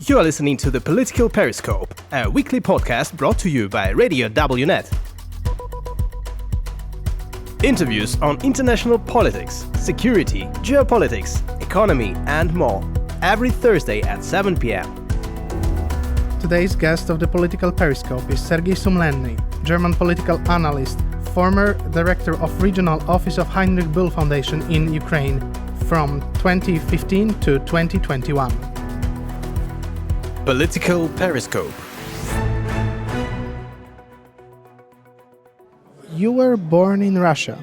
You are listening to the Political Periscope, a weekly podcast brought to you by Radio Wnet. Interviews on international politics, security, geopolitics, economy, and more. Every Thursday at 7 p.m. Today's guest of the Political Periscope is Sergej Sumlenny, German political analyst, former director of Regional Office of Heinrich Böll Foundation in Ukraine from 2015 to 2021. Political Periscope. You were born in Russia.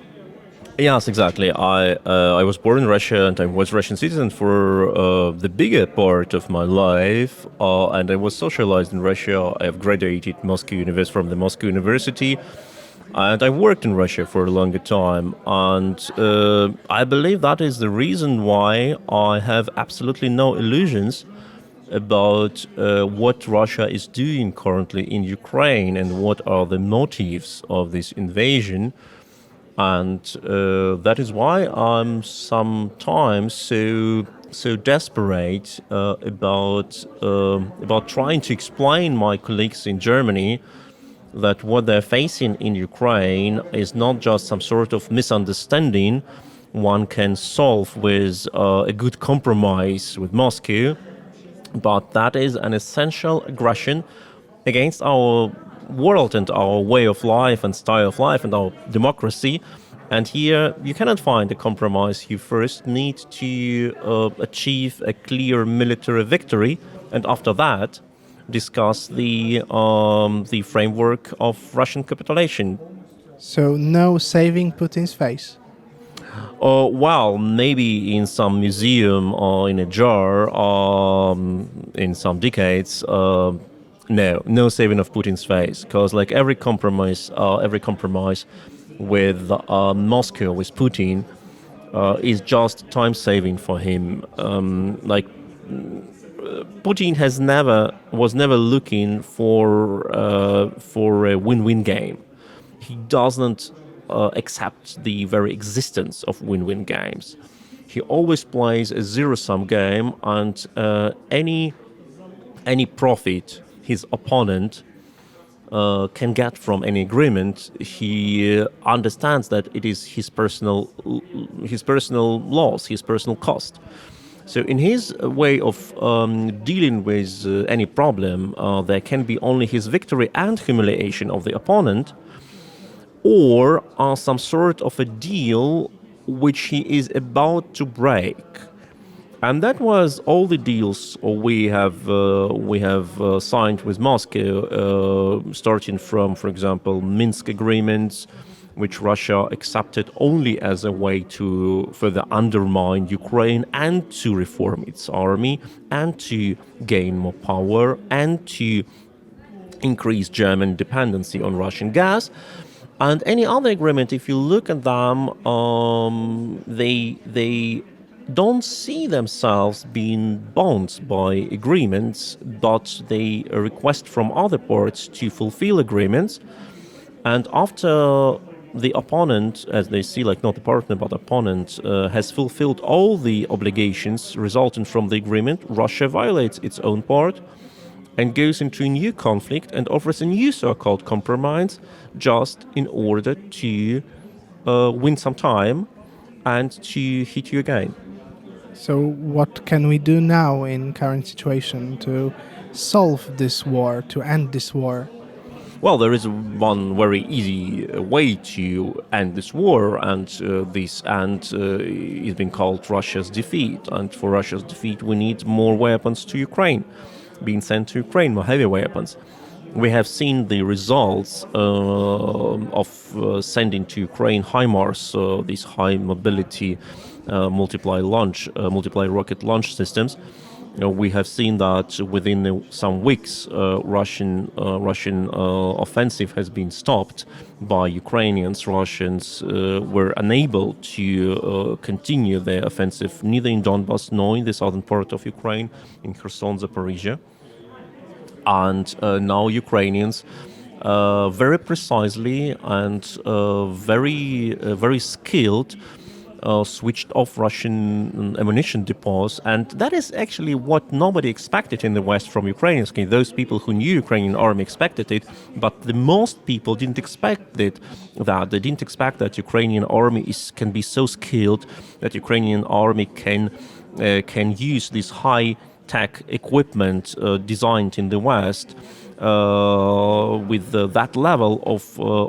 Yes, exactly. I was born in Russia and I was Russian citizen for the bigger part of my life. And I was socialized in Russia. I have graduated from the Moscow University. And I worked in Russia for a longer time. And I believe that is the reason why I have absolutely no illusions about what Russia is doing currently in Ukraine and what are the motives of this invasion. And that is why I'm sometimes so desperate about trying to explain my colleagues in Germany that what they're facing in Ukraine is not just some sort of misunderstanding one can solve with a good compromise with Moscow, but that is an essential aggression against our world and our way of life and style of life and our democracy. And here you cannot find a compromise. You first need to achieve a clear military victory, and after that discuss the framework of Russian capitulation. So no saving Putin's face? Well, maybe in some museum or in a jar in some decades. No saving of Putin's face, because like every compromise with Moscow, with Putin, is just time saving for him. Putin was never looking for a win-win game. He doesn't accept the very existence of win-win games. He always plays a zero-sum game, and any profit his opponent can get from any agreement, he understands that it is his personal loss, his personal cost. So in his way of dealing with any problem, there can be only his victory and humiliation of the opponent, or some sort of a deal which he is about to break. And that was all the deals we have signed with Moscow, starting from, for example, Minsk agreements, which Russia accepted only as a way to further undermine Ukraine and to reform its army and to gain more power and to increase German dependency on Russian gas. And any other agreement, if you look at them, they don't see themselves being bound by agreements, but they request from other parts to fulfill agreements. And after the opponent, as they see, like not the partner, but opponent, has fulfilled all the obligations resulting from the agreement, Russia violates its own part and goes into a new conflict and offers a new so-called compromise just in order to win some time and to hit you again. So what can we do now in current situation to solve this war, to end this war? Well, there is one very easy way to end this war, and this end is being called Russia's defeat. And for Russia's defeat, we need more weapons to Ukraine, being sent to Ukraine, more heavy weapons. We have seen the results of sending to Ukraine HIMARS, these high mobility multiply rocket launch systems. We have seen that within some weeks, Russian offensive has been stopped by Ukrainians. Russians were unable to continue their offensive neither in Donbas nor in the southern part of Ukraine, in Kherson, Zaporizhia. And now Ukrainians very precisely and very skilled switched off Russian ammunition depots, and that is actually what nobody expected in the West from Ukrainians. Okay, those people who knew Ukrainian army expected it, but the most people didn't expect it. That they didn't expect that Ukrainian army can be so skilled, that Ukrainian army can use this high-tech equipment designed in the West with that level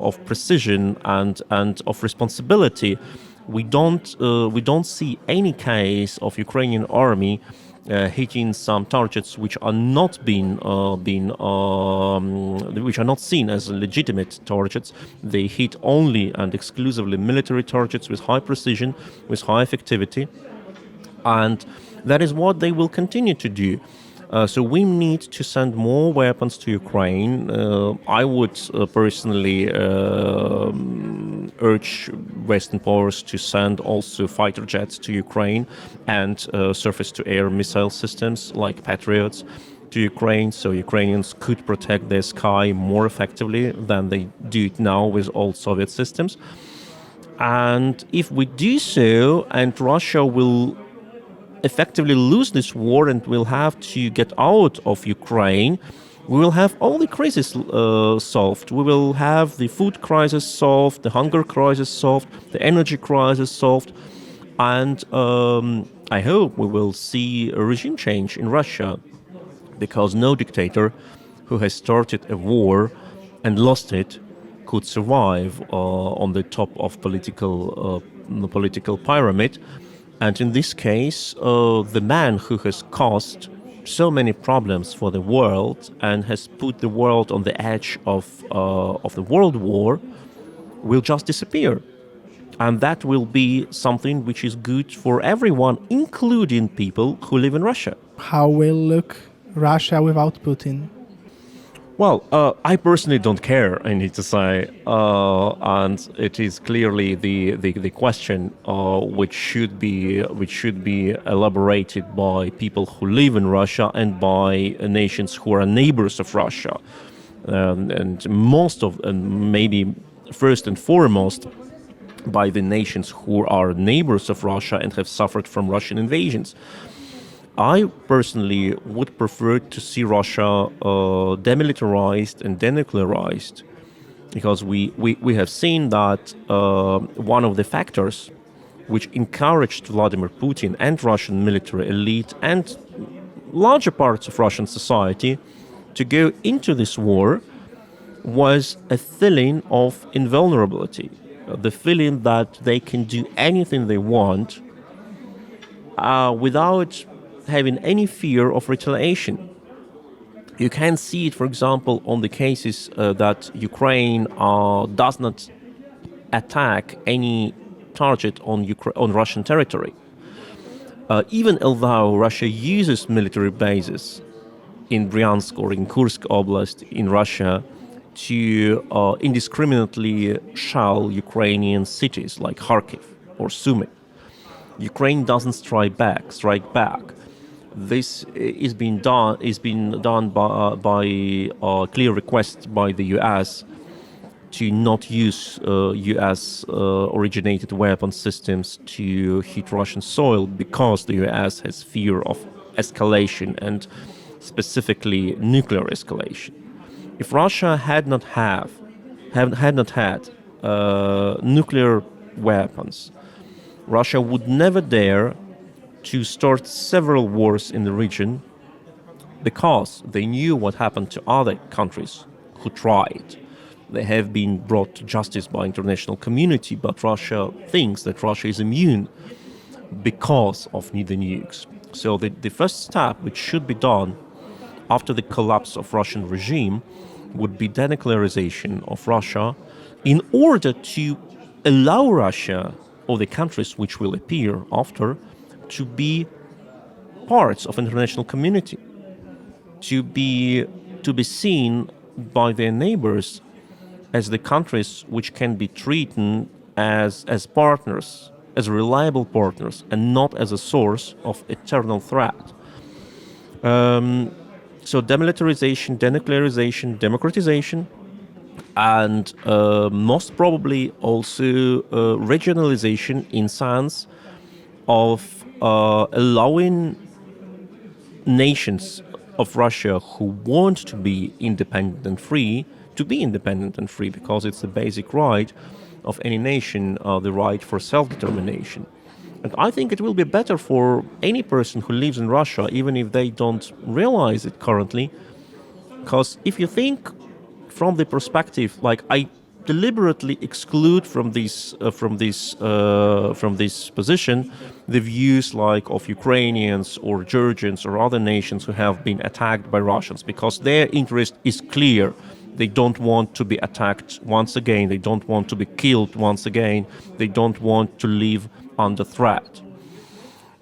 of precision and of responsibility. We don't see any case of Ukrainian army hitting some targets which are not which are not seen as legitimate targets. They hit only and exclusively military targets with high precision, with high effectivity, and that is what they will continue to do. So we need to send more weapons to Ukraine. I would personally urge Western powers to send also fighter jets to Ukraine and surface-to-air missile systems like Patriots to Ukraine, so Ukrainians could protect their sky more effectively than they do it now with old Soviet systems. And if we do so, and Russia will effectively lose this war and will have to get out of Ukraine, we will have all the crises solved. We will have the food crisis solved, the hunger crisis solved, the energy crisis solved, and I hope we will see a regime change in Russia, because no dictator who has started a war and lost it could survive on the top of the political pyramid. And in this case, the man who has caused so many problems for the world and has put the world on the edge of the world war will just disappear. And that will be something which is good for everyone, including people who live in Russia. How will look Russia without Putin? Well, I personally don't care, I need to say, and it is clearly the question which should be elaborated by people who live in Russia and by nations who are neighbors of Russia, and maybe first and foremost by the nations who are neighbors of Russia and have suffered from Russian invasions. I personally would prefer to see Russia demilitarized and denuclearized, because we have seen that one of the factors which encouraged Vladimir Putin and Russian military elite and larger parts of Russian society to go into this war was a feeling of invulnerability, the feeling that they can do anything they want without having any fear of retaliation. You can see it, for example, on the cases that Ukraine does not attack any target on Russian territory. Even although Russia uses military bases in Bryansk or in Kursk Oblast in Russia to indiscriminately shell Ukrainian cities like Kharkiv or Sumy, Ukraine doesn't strike back. This is being done by a clear request by the U.S. to not use U.S. originated weapon systems to hit Russian soil, because the U.S. has fear of escalation, and specifically nuclear escalation. If Russia had not had nuclear weapons, Russia would never dare to start several wars in the region, because they knew what happened to other countries who tried. They have been brought to justice by international community, but Russia thinks that Russia is immune because of the nukes. So the first step which should be done after the collapse of Russian regime would be denuclearization of Russia, in order to allow Russia, or the countries which will appear after, to be parts of international community, to be seen by their neighbors as the countries which can be treated as partners, as reliable partners, and not as a source of eternal threat. So demilitarization, denuclearization, democratization, and most probably also regionalization in sense of allowing nations of Russia who want to be independent and free to be independent and free, because it's the basic right of any nation, the right for self-determination. And I think it will be better for any person who lives in Russia, even if they don't realize it currently, because if you think from the perspective, like I deliberately exclude from this position the views like of Ukrainians or Georgians or other nations who have been attacked by Russians, because their interest is clear. They don't want to be attacked once again. They don't want to be killed once again. They don't want to live under threat.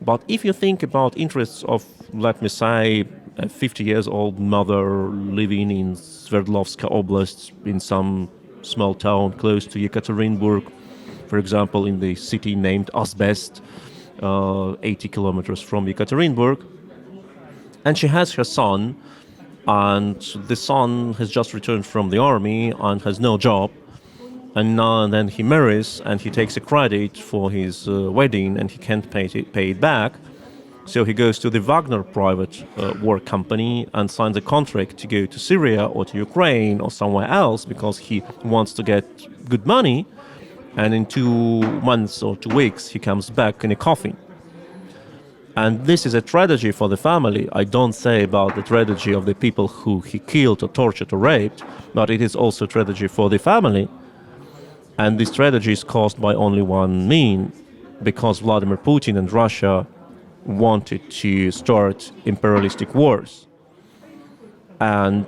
But if you think about interests of, let me say, a 50-year-old mother living in Sverdlovsk Oblast in some small town close to Yekaterinburg, for example, in the city named Asbest, 80 kilometers from Yekaterinburg, and she has her son, and the son has just returned from the army and has no job, and now and then he marries and he takes a credit for his wedding and he can't pay it back. So he goes to the Wagner private war company and signs a contract to go to Syria or to Ukraine or somewhere else because he wants to get good money, and in 2 months or 2 weeks he comes back in a coffin. And this is a tragedy for the family. I don't say about the tragedy of the people who he killed or tortured or raped, but it is also a tragedy for the family. And this tragedy is caused by only one mean, because Vladimir Putin and Russia wanted to start imperialistic wars. And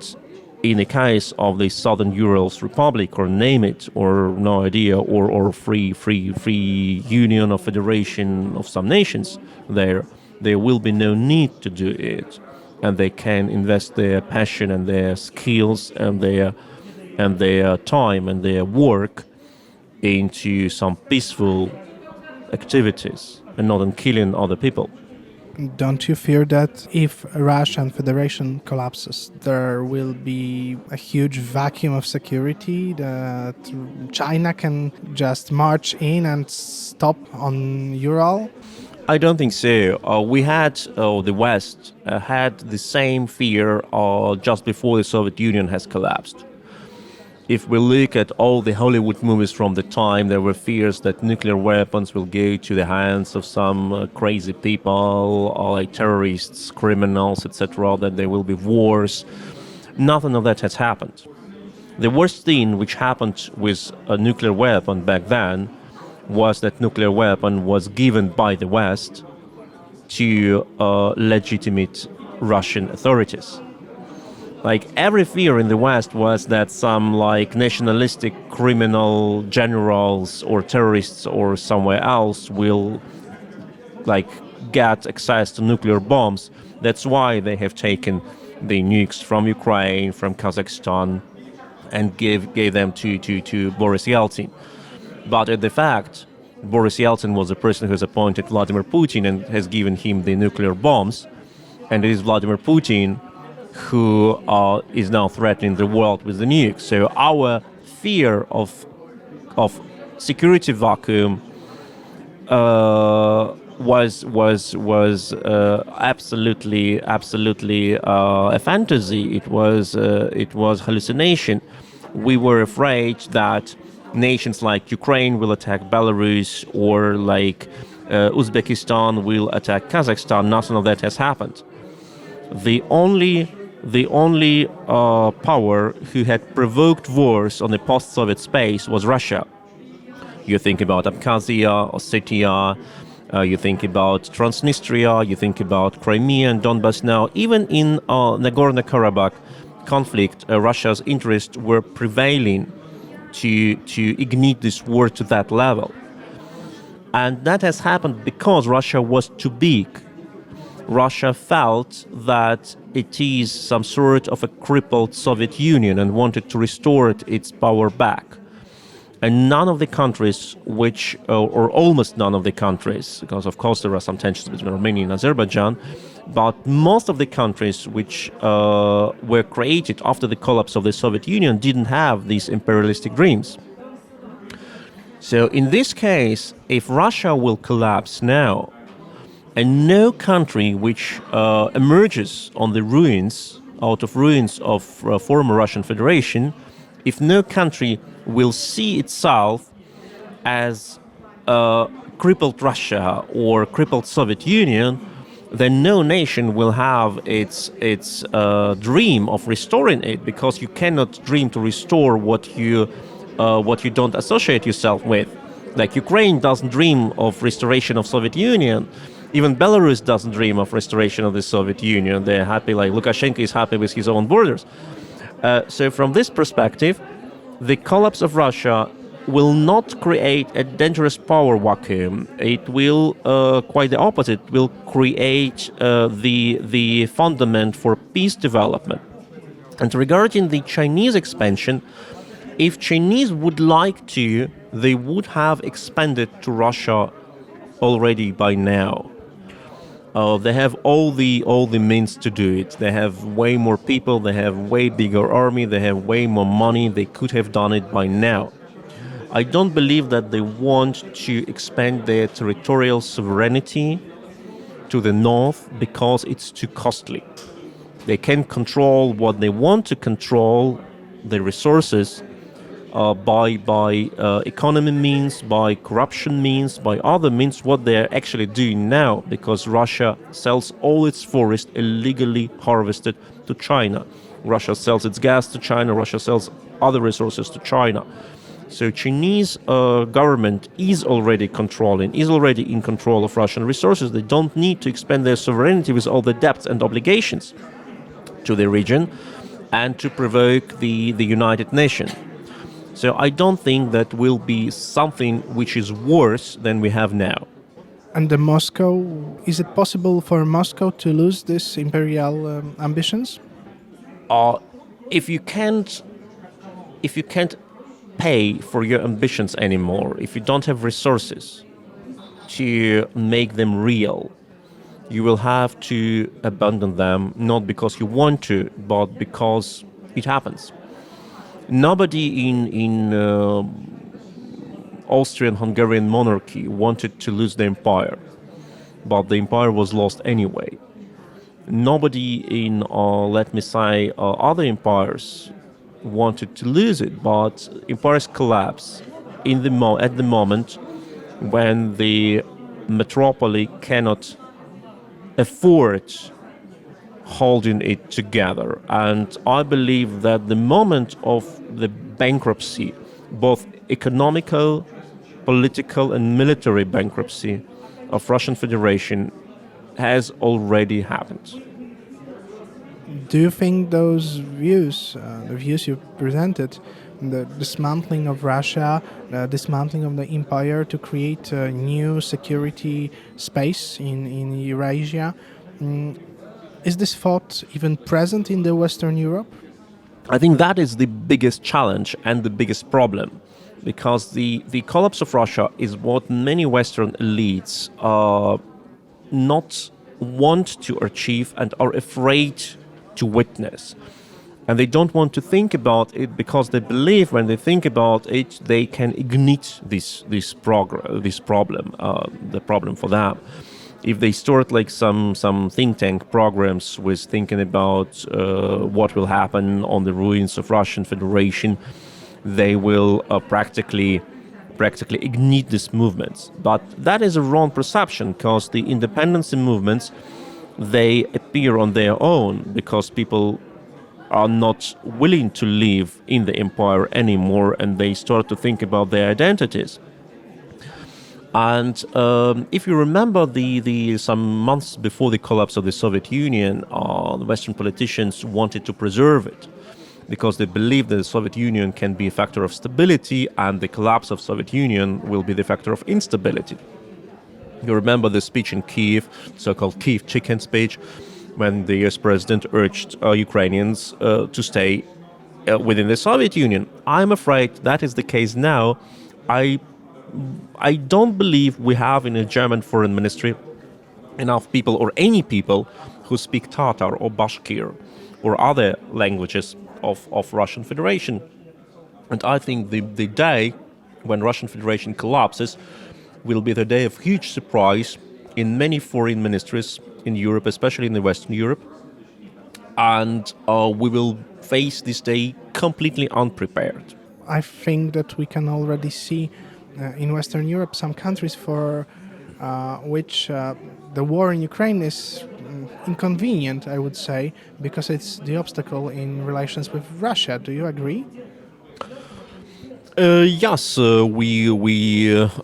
in the case of the Southern Urals Republic, or name it, or no idea, or free union or federation of some nations there will be no need to do it, and they can invest their passion and their skills and their time and their work into some peaceful activities and not in killing other people. Don't you fear that if Russian Federation collapses, there will be a huge vacuum of security, that China can just march in and stop on Ural? I don't think so. The West had the same fear just before the Soviet Union has collapsed. If we look at all the Hollywood movies from the time, there were fears that nuclear weapons will go to the hands of some crazy people, like terrorists, criminals, etc., that there will be wars. Nothing of that has happened. The worst thing which happened with a nuclear weapon back then was that nuclear weapon was given by the West to legitimate Russian authorities. Like, every fear in the West was that some like nationalistic criminal generals or terrorists or somewhere else will like get access to nuclear bombs. That's why they have taken the nukes from Ukraine, from Kazakhstan, and gave them to Boris Yeltsin. But at the fact, Boris Yeltsin was the person who has appointed Vladimir Putin and has given him the nuclear bombs, and it is Vladimir Putin who is now threatening the world with the nukes. So our fear of security vacuum was absolutely a fantasy. It was hallucination. We were afraid that nations like Ukraine will attack Belarus, or like Uzbekistan will attack Kazakhstan. Nothing of that has happened. The only power who had provoked wars on the post-Soviet space was Russia. You think about Abkhazia, Ossetia, you think about Transnistria, you think about Crimea and Donbass now. Even in Nagorno-Karabakh conflict, Russia's interests were prevailing to ignite this war to that level. And that has happened because Russia was too big. Russia felt that it is some sort of a crippled Soviet Union and wanted to restore its power back. And none of the countries or almost none of the countries, because of course there are some tensions between Armenia and Azerbaijan, But most of the countries which were created after the collapse of the Soviet Union didn't have these imperialistic dreams. So in this case, if Russia will collapse now, and no country which emerges on the ruins, out of ruins of former Russian Federation, if no country will see itself as crippled Russia or crippled Soviet Union, then no nation will have its dream of restoring it, because you cannot dream to restore what you don't associate yourself with. Like Ukraine doesn't dream of restoration of Soviet Union. Even Belarus doesn't dream of restoration of the Soviet Union. They're happy, like Lukashenko is happy with his own borders. So from this perspective, the collapse of Russia will not create a dangerous power vacuum. It will, quite the opposite, will create the fundament for peace development. And regarding the Chinese expansion, if Chinese would like to, they would have expanded to Russia already by now. They have all the means to do it. They have way more people, they have way bigger army, they have way more money. They could have done it by now. I don't believe that they want to expand their territorial sovereignty to the north because it's too costly. They can control what they want to control, the resources, by economy means, by corruption means, by other means, what they're actually doing now, because Russia sells all its forest illegally harvested to China. Russia sells its gas to China, Russia sells other resources to China. So Chinese government is already in control of Russian resources. They don't need to expand their sovereignty with all the debts and obligations to the region and to provoke the United Nations. So I don't think that will be something which is worse than we have now. And is it possible for Moscow to lose these imperial ambitions? If you can't pay for your ambitions anymore, if you don't have resources to make them real, you will have to abandon them, not because you want to, but because it happens. Nobody in Austrian-Hungarian monarchy wanted to lose the empire, but the empire was lost anyway. Nobody in, other empires wanted to lose it, but empires collapse at the moment when the metropolis cannot afford holding it together. And I believe that the moment of the bankruptcy, both economical, political and military bankruptcy of Russian Federation has already happened. Do you think those views, the views you presented, the dismantling of Russia, the dismantling of the empire to create a new security space in Eurasia, is this thought even present in the Western Europe? I think that is the biggest challenge and the biggest problem, because the collapse of Russia is what many Western elites not want to achieve and are afraid to witness. And they don't want to think about it because they believe when they think about it, they can ignite the problem for them. If they start like some think tank programs with thinking about what will happen on the ruins of Russian Federation, they will practically ignite these movements. But that is a wrong perception, because the independence movements, they appear on their own because people are not willing to live in the empire anymore, and they start to think about their identities. And if you remember some months before the collapse of the Soviet Union, the Western politicians wanted to preserve it because they believed that the Soviet Union can be a factor of stability and the collapse of Soviet Union will be the factor of instability. You remember the speech in Kiev, so-called Kiev chicken speech, when the US president urged Ukrainians to stay within the Soviet Union. I'm afraid that is the case now. I don't believe we have in the German foreign ministry enough people or any people who speak Tatar or Bashkir or other languages of Russian Federation. And I think the day when Russian Federation collapses will be the day of huge surprise in many foreign ministries in Europe, especially in the Western Europe. And we will face this day completely unprepared. I think that we can already see in Western Europe some countries for which the war in Ukraine is inconvenient, I would say, because it's the obstacle in relations with Russia. Do you agree? Yes, we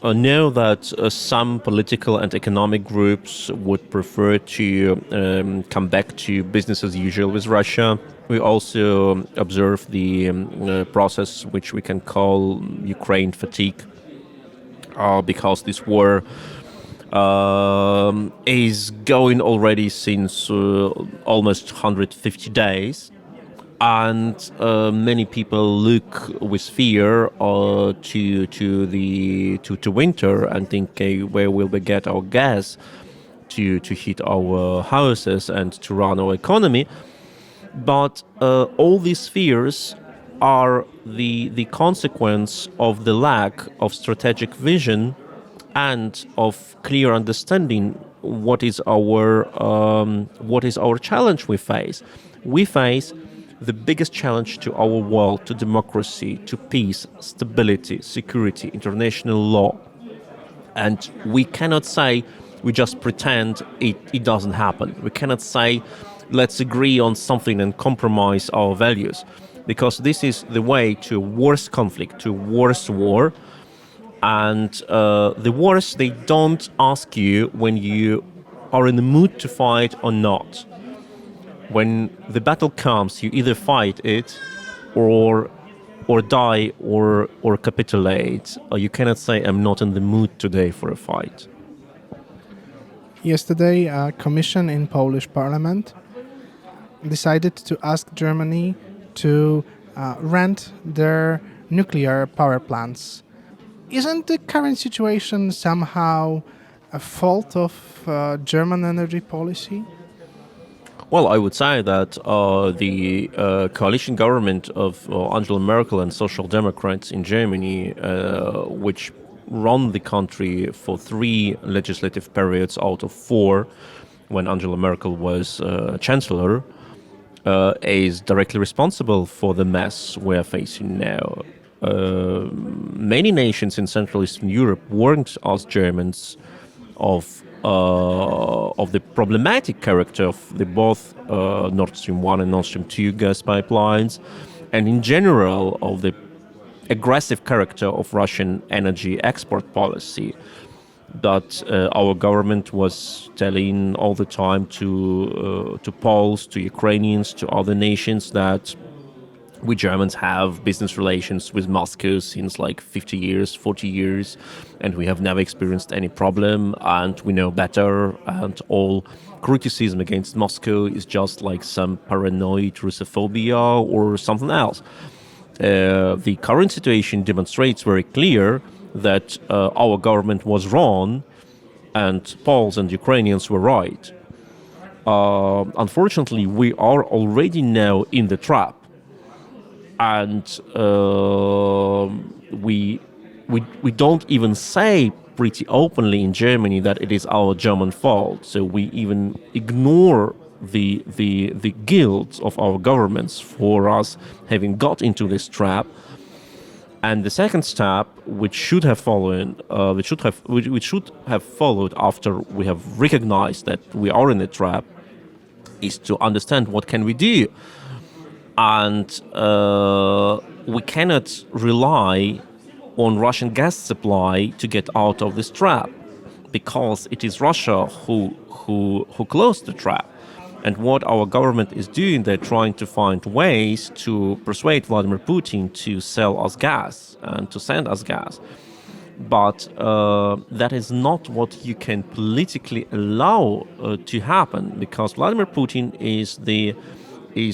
know that some political and economic groups would prefer to come back to business as usual with Russia. We also observe the process which we can call Ukraine fatigue, because this war is going already since almost 150 days. And many people look with fear to winter and think, okay, where will we get our gas to heat our houses and to run our economy? But all these fears are the consequence of the lack of strategic vision and of clear understanding what is our challenge we face. We face the biggest challenge to our world, to democracy, to peace, stability, security, international law. And we cannot say we just pretend it doesn't happen. We cannot say let's agree on something and compromise our values, because this is the way to a worse conflict, to a worse war. And the wars, they don't ask you when you are in the mood to fight or not. When the battle comes, you either fight it or die or capitulate. Or you cannot say, I'm not in the mood today for a fight. Yesterday, a commission in Polish parliament decided to ask Germany to rent their nuclear power plants. Isn't the current situation somehow a fault of German energy policy? Well, I would say that the coalition government of Angela Merkel and Social Democrats in Germany, which run the country for 3 legislative periods out of 4, when Angela Merkel was chancellor, is directly responsible for the mess we are facing now. Many nations in Central Eastern Europe warned us Germans of the problematic character of the both Nord Stream 1 and Nord Stream 2 gas pipelines, and in general of the aggressive character of Russian energy export policy that our government was telling all the time to Poles, to Ukrainians, to other nations that we Germans have business relations with Moscow since like 50 years, 40 years, and we have never experienced any problem, and we know better, and all criticism against Moscow is just like some paranoid Russophobia or something else. The current situation demonstrates very clear that our government was wrong and Poles and Ukrainians were right. Unfortunately, we are already now in the trap. And we don't even say pretty openly in Germany that it is our German fault. So we even ignore the guilt of our governments for us having got into this trap. And the second step, which should have followed, after we have recognized that we are in the trap, is to understand what can we do. And we cannot rely on Russian gas supply to get out of this trap, because it is Russia who closed the trap. And what our government is doing, they're trying to find ways to persuade Vladimir Putin to sell us gas and to send us gas. But that is not what you can politically allow to happen, because Vladimir Putin is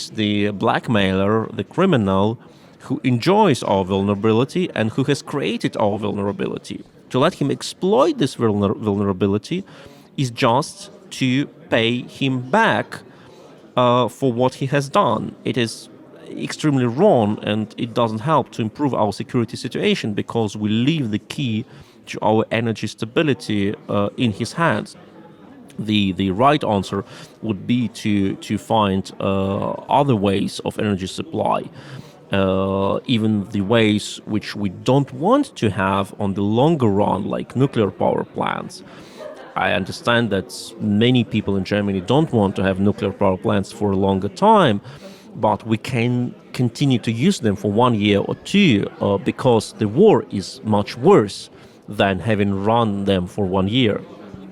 the blackmailer, the criminal who enjoys our vulnerability and who has created our vulnerability. To let him exploit this vulnerability is just to pay him back for what he has done. It is extremely wrong, and it doesn't help to improve our security situation, because we leave the key to our energy stability in his hands. The right answer would be to find other ways of energy supply, even the ways which we don't want to have on the longer run, like nuclear power plants. I understand that many people in Germany don't want to have nuclear power plants for a longer time, but we can continue to use them for 1 year or two, because the war is much worse than having run them for 1 year.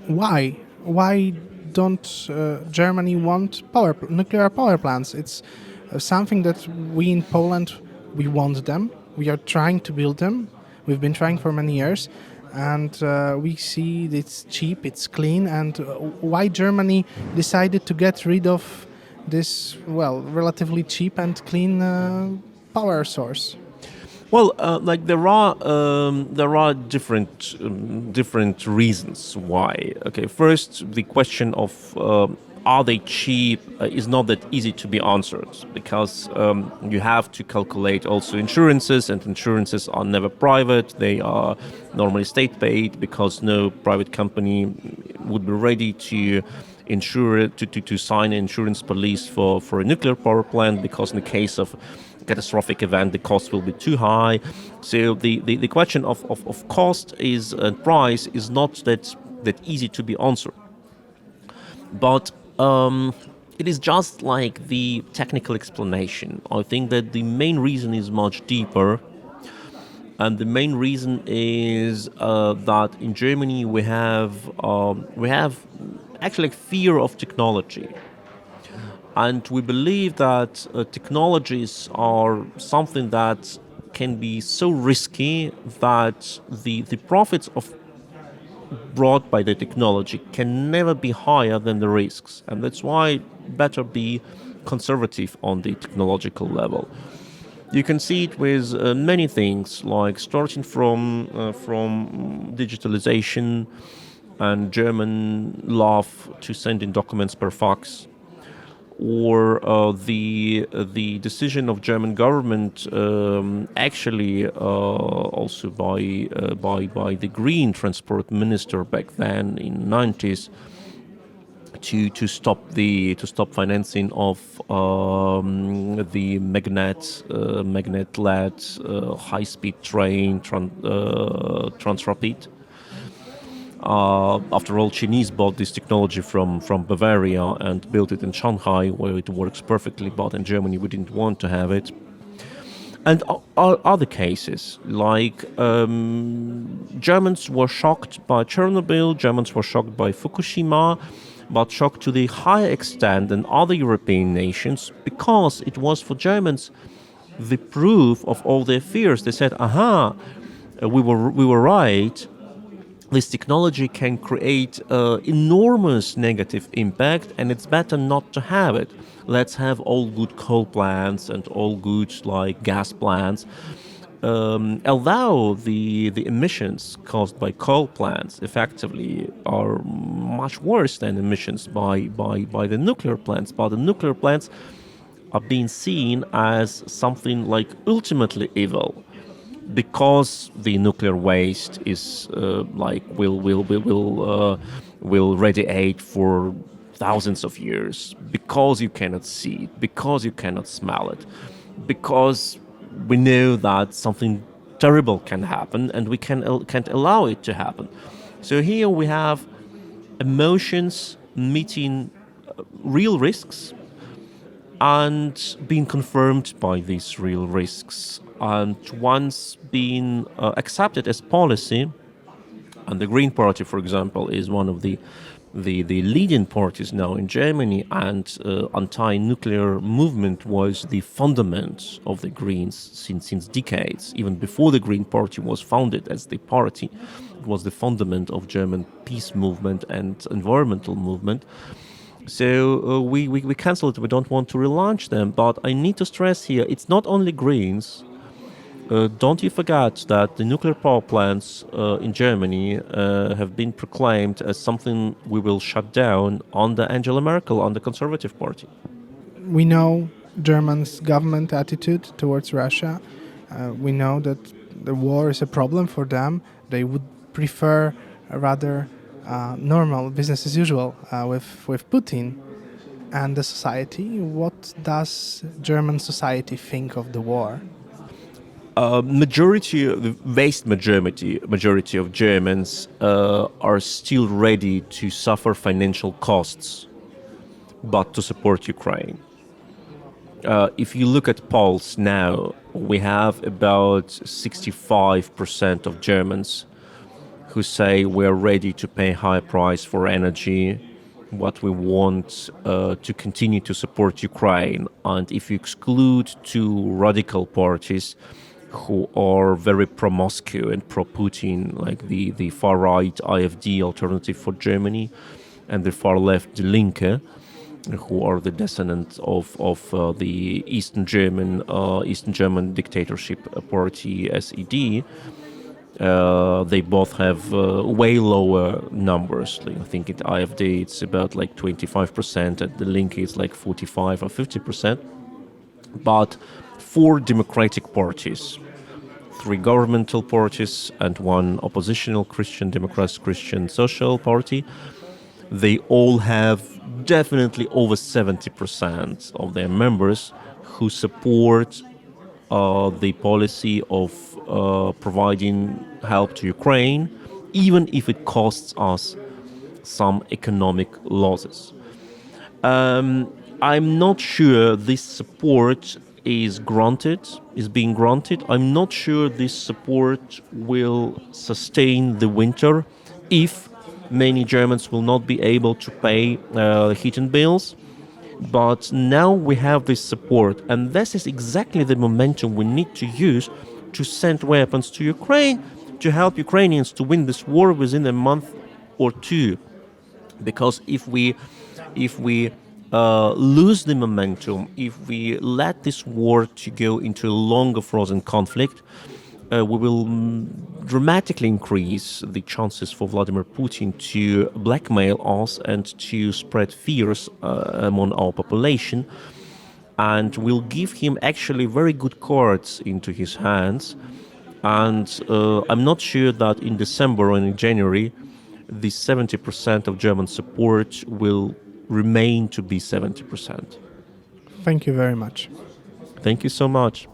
Why? Why don't Germany want nuclear power plants? It's something that we in Poland, we want them. We are trying to build them. We've been trying for many years. And we see it's cheap, it's clean. And why Germany decided to get rid of this, well, relatively cheap and clean power source? Well, there are different reasons why. Okay, first, the question of are they cheap is not that easy to be answered, because you have to calculate also insurances, and insurances are never private. They are normally state paid, because no private company would be ready to insure to sign an insurance police for a nuclear power plant, because in the case of catastrophic event, the cost will be too high. So the question of cost is and price is not that easy to be answered. But it is just like the technical explanation. I think that the main reason is much deeper, and the main reason is that in Germany we have actually fear of technology. And we believe that technologies are something that can be so risky that the profits brought by the technology can never be higher than the risks. And that's why better be conservative on the technological level. You can see it with many things, like starting from digitalization and German love to send in documents per fax, or the decision of German government, actually also by the Green Transport Minister back then in 90s, to stop financing of the magnet-led high-speed train Transrapid. After all, Chinese bought this technology from Bavaria and built it in Shanghai, where it works perfectly, but in Germany we didn't want to have it. And other cases, like Germans were shocked by Chernobyl, Germans were shocked by Fukushima, but shocked to the higher extent than other European nations, because it was for Germans the proof of all their fears. They said, aha, we were right. This technology can create enormous negative impact, and it's better not to have it. Let's have all good coal plants and all good gas plants. Although the emissions caused by coal plants effectively are much worse than emissions by the nuclear plants, but the nuclear plants are being seen as something like ultimately evil, because the nuclear waste is will radiate for thousands of years, because you cannot see it, because you cannot smell it, because we know that something terrible can happen, and we can't allow it to happen. So here we have emotions meeting real risks and being confirmed by these real risks. And once being accepted as policy, and the Green Party, for example, is one of the leading parties now in Germany, and anti-nuclear movement was the fundament of the Greens since decades. Even before the Green Party was founded as the party, it was the fundament of German peace movement and environmental movement. So we cancel it. We don't want to relaunch them. But I need to stress here, it's not only Greens. don't you forget that the nuclear power plants in Germany have been proclaimed as something we will shut down under Angela Merkel, on the Conservative Party. We know Germany's government attitude towards Russia. We know that the war is a problem for them. They would prefer a rather normal business as usual with Putin. And the society, what does German society think of the war? The vast majority of Germans are still ready to suffer financial costs, but to support Ukraine. If you look at polls now, we have about 65% of Germans who say we're ready to pay high price for energy, what we want to continue to support Ukraine. And if you exclude two radical parties who are very pro-Moscow and pro-Putin, like the far-right AfD, Alternative for Germany, and the far-left Die Linke, who are the descendants of the Eastern German dictatorship party SED, they both have way lower numbers. I think at AfD it's about 25%, at the Linke it's 45 or 50%. But 4 democratic parties, 3 governmental parties and 1 oppositional Christian Democrats, Christian Social Party, they all have definitely over 70% of their members who support the policy of providing help to Ukraine, even if it costs us some economic losses. I'm not sure this support is being granted. I'm not sure this support will sustain the winter if many Germans will not be able to pay heating bills. But now we have this support, and this is exactly the momentum we need to use to send weapons to Ukraine, to help Ukrainians to win this war within a month or 2. Because if we lose the momentum, if we let this war to go into a longer frozen conflict, we will dramatically increase the chances for Vladimir Putin to blackmail us and to spread fears among our population, and will give him actually very good cards into his hands. And I'm not sure that in December or in January the 70% of German support will remain to be 70%. Thank you very much. Thank you so much.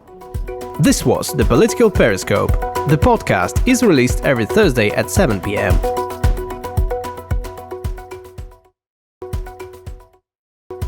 This was the Political Periscope. The podcast is released every Thursday at 7 p.m.